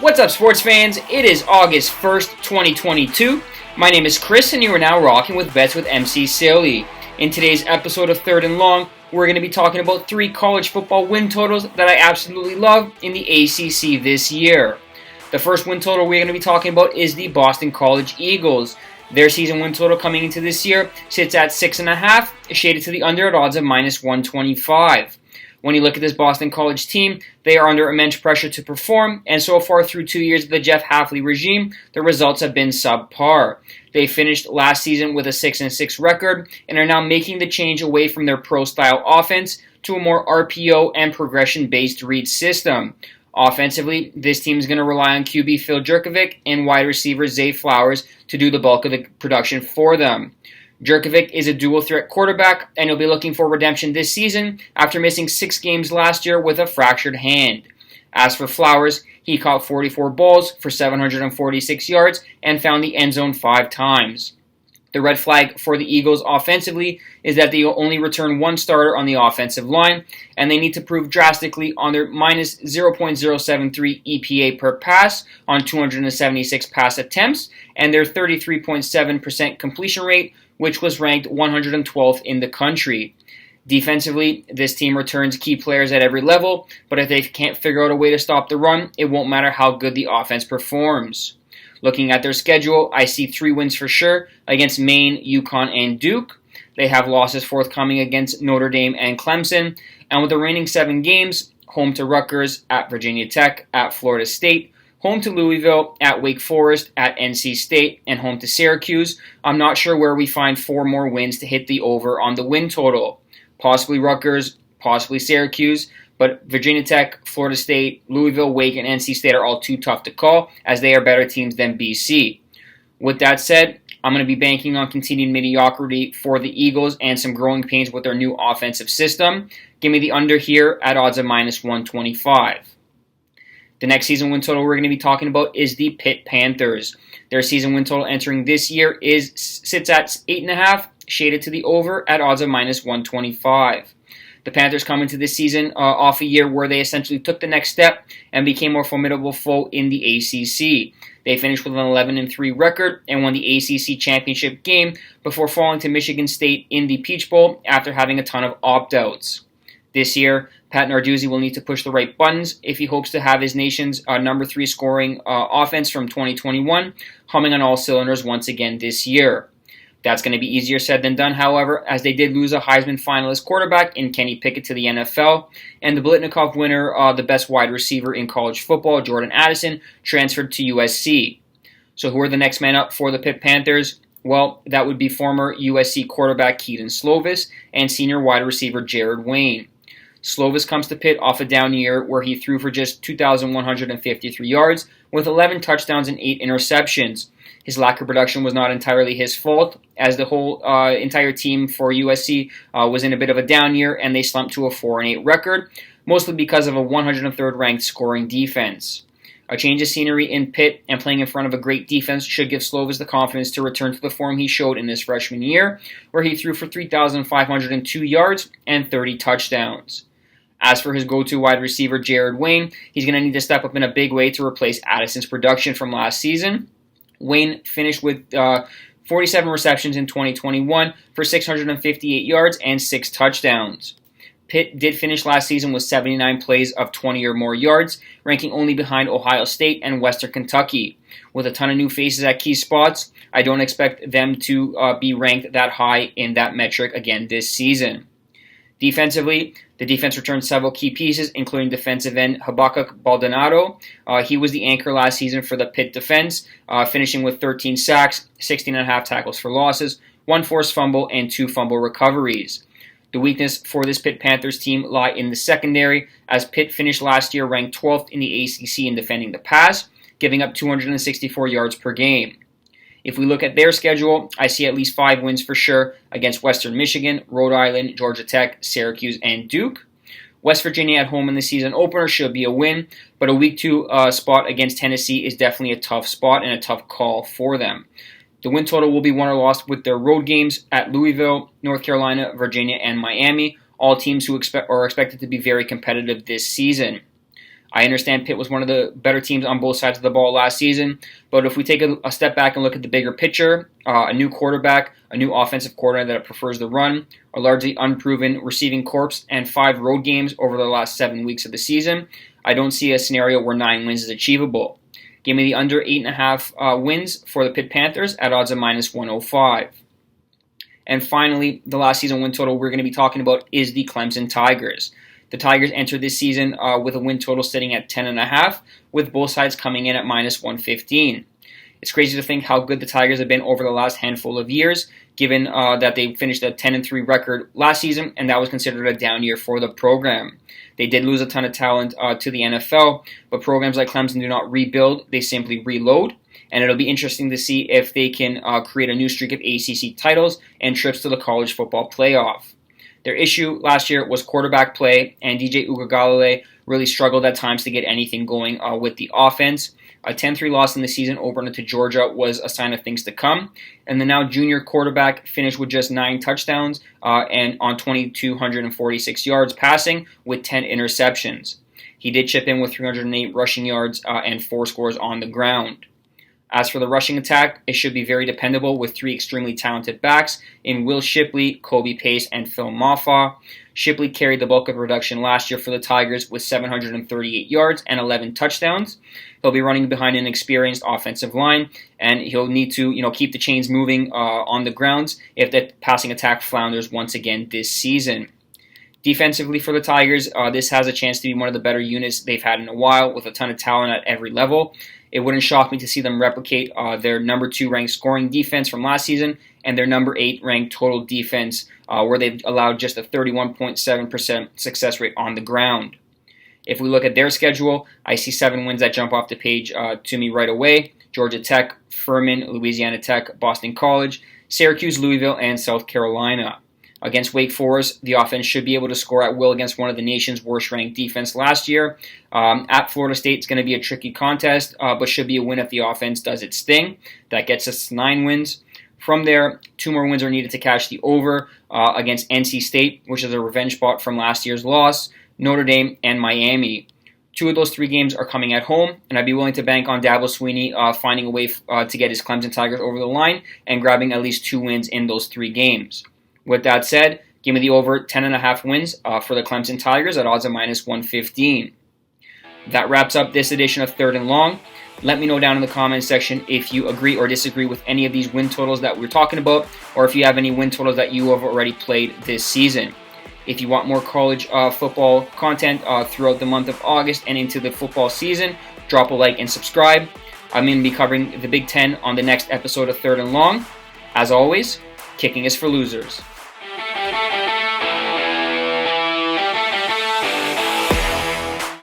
What's up, sports fans? It is August 1st, 2022. My name is Chris, and you are now rocking with Bets with MC Silly. In today's episode of Third and Long, we're going to be talking about 3 college football win totals that I absolutely love in the ACC this year. The first win total we're going to be talking about is the Boston College Eagles. Their season win total coming into this year sits at 6.5, shaded to the under at odds of minus 125. When you look at this Boston College team, they are under immense pressure to perform, and so far through 2 years of the Jeff Hafley regime, the results have been subpar. They finished last season with a 6-6 record and are now making the change away from their pro-style offense to a more RPO and progression-based read system. Offensively, this team is going to rely on QB Phil Jurkovec and wide receiver Zay Flowers to do the bulk of the production for them. Jurkovec is a dual-threat quarterback, and he'll be looking for redemption this season after missing 6 games last year with a fractured hand. As for Flowers, he caught 44 balls for 746 yards and found the end zone 5 times. The red flag for the Eagles offensively is that they only return 1 starter on the offensive line, and they need to improve drastically on their minus 0.073 EPA per pass on 276 pass attempts and their 33.7% completion rate, which was ranked 112th in the country. Defensively, this team returns key players at every level, but if they can't figure out a way to stop the run, it won't matter how good the offense performs. Looking at their schedule, I see 3 wins for sure against Maine, UConn, and Duke. They have losses forthcoming against Notre Dame and Clemson, and with the remaining 7 games, home to Rutgers, at Virginia Tech, at Florida State, home to Louisville, at Wake Forest, at NC State, and home to Syracuse, I'm not sure where we find 4 more wins to hit the over on the win total. Possibly Rutgers, possibly Syracuse, but Virginia Tech, Florida State, Louisville, Wake, and NC State are all too tough to call, as they are better teams than BC. With that said, I'm going to be banking on continued mediocrity for the Eagles and some growing pains with their new offensive system. Give me the under here at odds of minus 125. The next season win total we're going to be talking about is the Pitt Panthers. Their season win total entering this year sits at 8.5, shaded to the over at odds of minus 125. The Panthers come into this season off a year where they essentially took the next step and became a more formidable foe in the ACC. They finished with an 11-3 record and won the ACC championship game before falling to Michigan State in the Peach Bowl after having a ton of opt-outs. This year, Pat Narduzzi will need to push the right buttons if he hopes to have his nation's number 3 scoring offense from 2021 humming on all cylinders once again this year. That's going to be easier said than done, however, as they did lose a Heisman finalist quarterback in Kenny Pickett to the NFL, and the Blitnikoff winner, the best wide receiver in college football, Jordan Addison, transferred to USC. So who are the next men up for the Pitt Panthers? Well, that would be former USC quarterback Keaton Slovis and senior wide receiver Jared Wayne. Slovis comes to Pitt off a down year where he threw for just 2,153 yards with 11 touchdowns and 8 interceptions. His lack of production was not entirely his fault, as the whole entire team for USC was in a bit of a down year and they slumped to a 4-8 record, mostly because of a 103rd ranked scoring defense. A change of scenery in Pitt and playing in front of a great defense should give Slovis the confidence to return to the form he showed in his freshman year, where he threw for 3,502 yards and 30 touchdowns. As for his go-to wide receiver, Jared Wayne, he's going to need to step up in a big way to replace Addison's production from last season. Wayne finished with 47 receptions in 2021 for 658 yards and 6 touchdowns. Pitt did finish last season with 79 plays of 20 or more yards, ranking only behind Ohio State and Western Kentucky. With a ton of new faces at key spots, I don't expect them to be ranked that high in that metric again this season. Defensively, the defense returned several key pieces, including defensive end Habakkuk Baldonado. He was the anchor last season for the Pitt defense, finishing with 13 sacks, 16.5 tackles for losses, 1 forced fumble, and 2 fumble recoveries. The weakness for this Pitt Panthers team lie in the secondary, as Pitt finished last year ranked 12th in the ACC in defending the pass, giving up 264 yards per game. If we look at their schedule, I see at least 5 wins for sure against Western Michigan, Rhode Island, Georgia Tech, Syracuse, and Duke. West Virginia at home in the season opener should be a win, but a week 2 spot against Tennessee is definitely a tough spot and a tough call for them. The win total will be won or lost with their road games at Louisville, North Carolina, Virginia, and Miami, all teams who are expected to be very competitive this season. I understand Pitt was one of the better teams on both sides of the ball last season, but if we take a step back and look at the bigger picture, a new quarterback, a new offensive coordinator that prefers the run, a largely unproven receiving corps, and 5 road games over the last 7 weeks of the season, I don't see a scenario where 9 wins is achievable. Give me the under 8.5 wins for the Pitt Panthers at odds of -105. And finally, the last season win total we're going to be talking about is the Clemson Tigers. The Tigers entered this season with a win total sitting at 10.5, with both sides coming in at -115. It's crazy to think how good the Tigers have been over the last handful of years, given that they finished a 10-3 record last season, and that was considered a down year for the program. They did lose a ton of talent to the NFL, but programs like Clemson do not rebuild, they simply reload. And it'll be interesting to see if they can create a new streak of ACC titles and trips to the college football playoff. Their issue last year was quarterback play, and DJ Uiagalelei really struggled at times to get anything going with the offense. A 10-3 loss in the season opener to Georgia was a sign of things to come. And the now junior quarterback finished with just 9 touchdowns and on 2,246 yards passing with 10 interceptions. He did chip in with 308 rushing yards and 4 scores on the ground. As for the rushing attack, it should be very dependable with 3 extremely talented backs in Will Shipley, Kobe Pace, and Phil Mafah. Shipley carried the bulk of production last year for the Tigers with 738 yards and 11 touchdowns. He'll be running behind an experienced offensive line, and he'll need to keep the chains moving on the grounds if the passing attack flounders once again this season. Defensively for the Tigers, this has a chance to be one of the better units they've had in a while with a ton of talent at every level. It wouldn't shock me to see them replicate their number 2 ranked scoring defense from last season and their number 8 ranked total defense where they've allowed just a 31.7% success rate on the ground. If we look at their schedule, I see 7 wins that jump off the page to me right away. Georgia Tech, Furman, Louisiana Tech, Boston College, Syracuse, Louisville, and South Carolina. Against Wake Forest, the offense should be able to score at will against one of the nation's worst-ranked defense last year. At Florida State, it's going to be a tricky contest, but should be a win if the offense does its thing. That gets us 9 wins. From there, 2 more wins are needed to cash the over against NC State, which is a revenge spot from last year's loss, Notre Dame, and Miami. 2 of those 3 games are coming at home, and I'd be willing to bank on Dabo Swinney finding a way to get his Clemson Tigers over the line and grabbing at least 2 wins in those 3 games. With that said, give me the over 10.5 wins for the Clemson Tigers at odds of -115. That wraps up this edition of Third and Long. Let me know down in the comments section if you agree or disagree with any of these win totals that we're talking about, or if you have any win totals that you have already played this season. If you want more college football content throughout the month of August and into the football season, drop a like and subscribe. I'm going to be covering the Big Ten on the next episode of Third and Long. As always, kicking is for losers.